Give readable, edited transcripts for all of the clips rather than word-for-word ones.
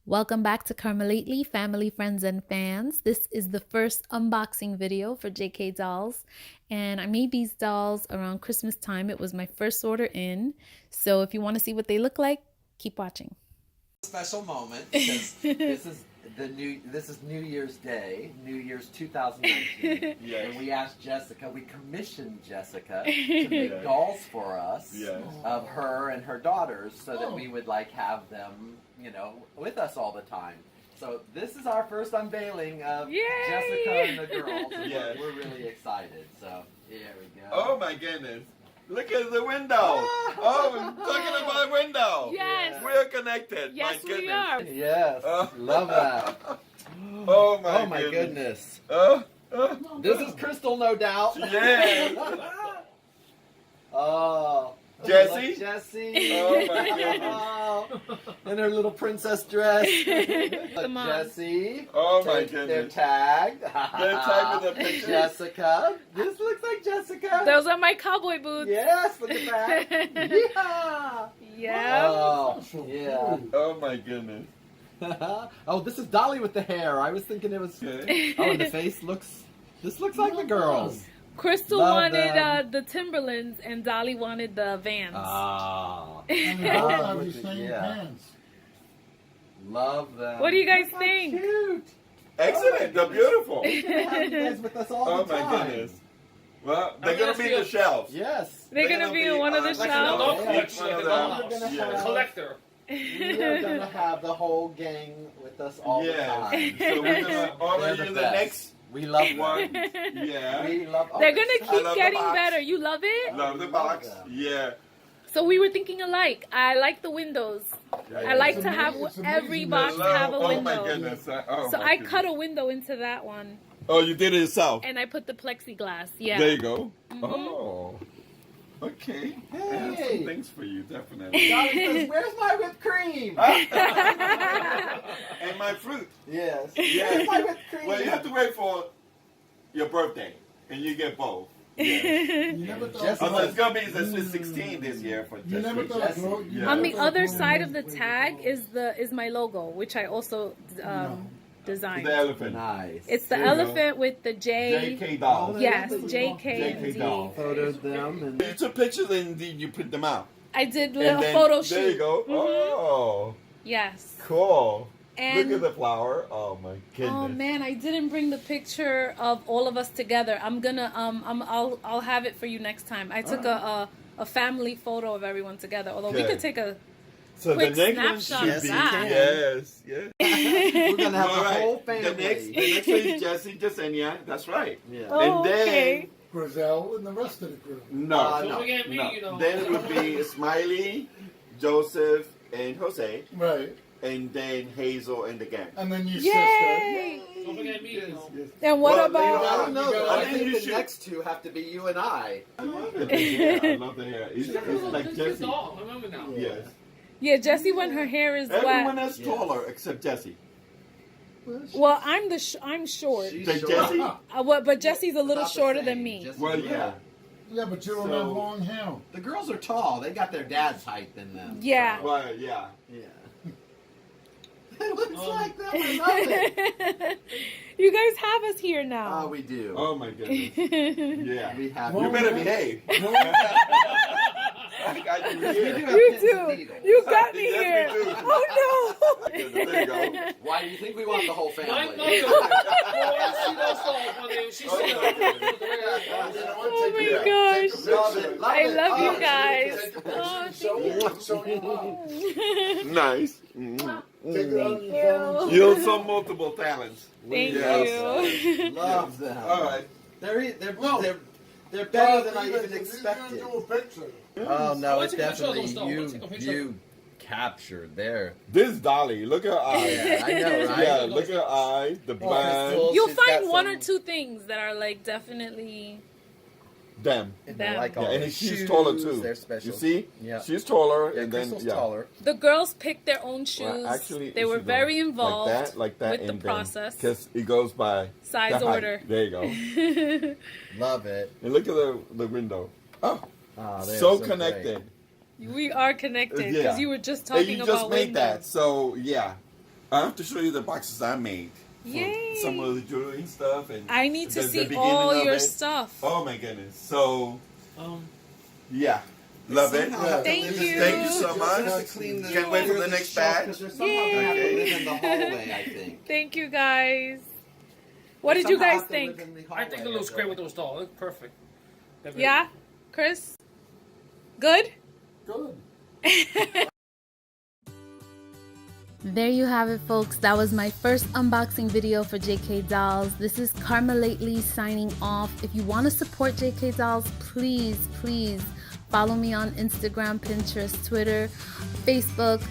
Welcome back to Carmelitely, family, friends, and fans. This is the first unboxing video for JKDolls, and I made these dolls around Christmas time. It was my first order in, so if you want to see what they look like, keep watching. Special moment because this is New Year's Day, New Year's 2019, Yes. and we asked Jessica, we commissioned Jessica to make dolls for us of her and her daughters, so that we would have them, with us all the time. So this is our first unveiling of Jessica and the girls. And we're really excited. So here we go. Oh my goodness. Look at the window. Oh, talking about window. Yes. We're connected. Yes, my goodness. we are. Yes. Love that. Oh my goodness. Oh, This is Crystal, no doubt. yeah. Oh. Jessie? Look, Jessie. Oh my goodness. Oh, in her little princess dress. Look, Come on. Jessie. Oh my They're goodness. tagged. They're tagged with a picture. Jessica. This looks like Jessica. Those are my cowboy boots. Yes, look at that. Yeah. Yeah. Oh, yeah. Oh my goodness. Oh, this is Dolly with the hair. I was thinking it was. Okay. Oh, and the face looks. This looks like the girls. Crystal Love wanted them. the Timberlands, and Dolly wanted the Vans. Ah. And they all have the same Yeah. pants. Love them. What do you guys Look how think? Cute. Excellent. They're beautiful. We can have you guys with us all Oh the my time. goodness. Well, they're going to be in the shelves. Yes. They're gonna be in one of the like shelves. one of Yeah. each one of We're them. gonna Yeah. have- Collector. We are gonna have the whole gang with us all the Yeah. time. So we're going to order They're you the the best. next We love one. them. Yeah. We love. They're gonna I keep love the getting box. better. You love it? Love the Love box. them. Yeah. So we were thinking alike. I like the windows. I like It's to have amazing. every It's box amazing. have a Oh my window. goodness. Oh, So my I goodness. cut a window into that one, Oh, you did it yourself. and I put the plexiglass. Yeah. There you go. Mhm. Oh. Okay. I have Hey. some things for you, definitely. Dolly says, "Where's my whipped cream?" And my fruit. Yes. Yeah. Where's my whipped cream? Well, you have to wait for your birthday, and you get both. Yes. You never thought. Just Although it's gonna be the 16 this year for You never Jessica. thought. Jessie. Glow, you Yeah. On never the thought other glowing side of the was tag glowing. is my logo, which I also designed. The elephant. Nice. It's the There you go. elephant with the J. JK Dolls. Yes, JK JKD. Dolls. Photoed them and. You took pictures and then you print them out. I did And little then- photo shoot. There you go. Mhm. Oh, Yes. cool. And Look at the flower. Oh my goodness. oh man, I didn't bring the picture of all of us together. I'm gonna I'll have it for you next time. I took a family photo of everyone together. Although we Okay. could take a So quick the next one snapshot should of be that. yes, yes. We're gonna have All a right. whole family. The next one is Jessie, Jasenia. That's right. Yeah. Oh, And then okay. Grizel and the rest of the crew. no, Don't forget me, no. you know. Then it would be Smiley, Joseph, and Jose, Right. and then Hazel and the gang. And then your Yay! Don't forget me, you know. Yes. And what Well, about I don't know. You Though. got- I I think think you the should- next two have to be you and I. I love the hair. I love the hair. It's like This is Jessie. doll. I remember now. Yes. yeah, Jessie when her hair is Everyone wet. is taller except Jessie. Well, I'm short. She's Like short. Jessie? But Jessie's a little About the shorter same. than me. Just- Well, yeah. Yeah, but you don't So- have long hair. The girls are tall. They got their dad's height in them. Yeah. So, Well, yeah. yeah. It looks like them. I love it. You guys have us here Oh, now. we do. Oh my goodness. Yeah. We have. You better behave. I got you We do here. have You pins and do. needles. You got me Yes, we here. do. Oh There you go. Why do you think we want the whole My family? mother, before I see those dolls, one day, she said, Oh my Yeah. gosh. Love it. I love you Oh, guys. take a picture. Oh, thank you. Nice. Take it on your phone. You also multiple talents. Thank Yes. you. Love them. All right. They're better than I even expected. Do a picture. Oh no, Let's it's take a picture of definitely those dolls. Let's take a picture. you captured there. This Dolly. Look at her eyes. Yeah, I know, right? Yeah, look at her eyes. The band. Crystal. You'll She's got find one some- or two things that are like definitely. Them. And Them. they like all Yeah, and the she's shoes, taller too. They're special. You see? Yeah. She's taller, Yeah, and then Crystal's yeah. taller. The girls picked their own shoes. Well, actually, they were she very goes involved like that, with the process. because it goes by Size the height. order. There you go. Love it. And look at the window. Oh, Oh, they are so great. connected. We are connected because Yeah. you were just And talking you about just made windows. that, so yeah. I have to show you the boxes I made. Yay! Some of the jewelry and stuff. And I need to the see beginning all of your it. stuff. Oh my goodness. So, yeah. Love it. Thank you. Thank you so much. Can't wait for the next batch. Because they're somehow going to have to live in the hallway, I think. Thank you guys. What did you guys think? I think it looks great with those dolls. It's perfect. Yeah? Chris? Good? Good. There you have it, folks. That was my first unboxing video for JKDolls. This is Karma Lately signing off. If you want to support JKDolls, please follow me on Instagram, Pinterest, Twitter, Facebook.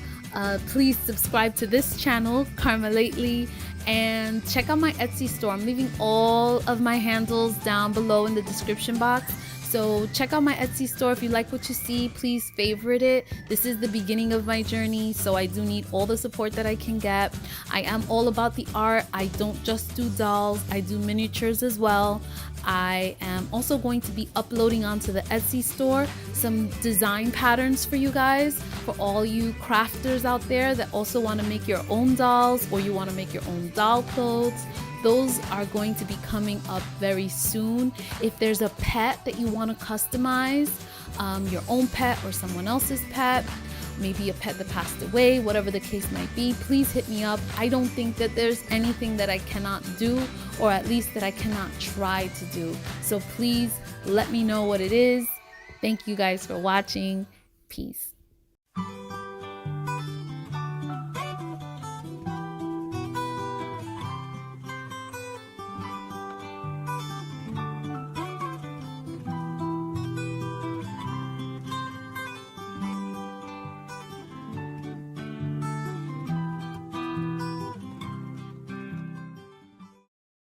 Please subscribe to this channel, Karma Lately, and check out my Etsy store. I'm leaving all of my handles down below in the description box. So check out my Etsy store. If you like what you see, please favorite it. This is the beginning of my journey, so I do need all the support that I can get. I am all about the art. I don't just do dolls, I do miniatures as well. I am also going to be uploading onto the Etsy store some design patterns for you guys, for all you crafters out there that also want to make your own dolls or you want to make your own doll clothes. Those are going to be coming up very soon. If there's a pet that you want to customize, your own pet or someone else's pet, maybe a pet that passed away, whatever the case might be, please hit me up. I don't think that there's anything that I cannot do, or at least that I cannot try to do. So please let me know what it is. Thank you guys for watching. Peace.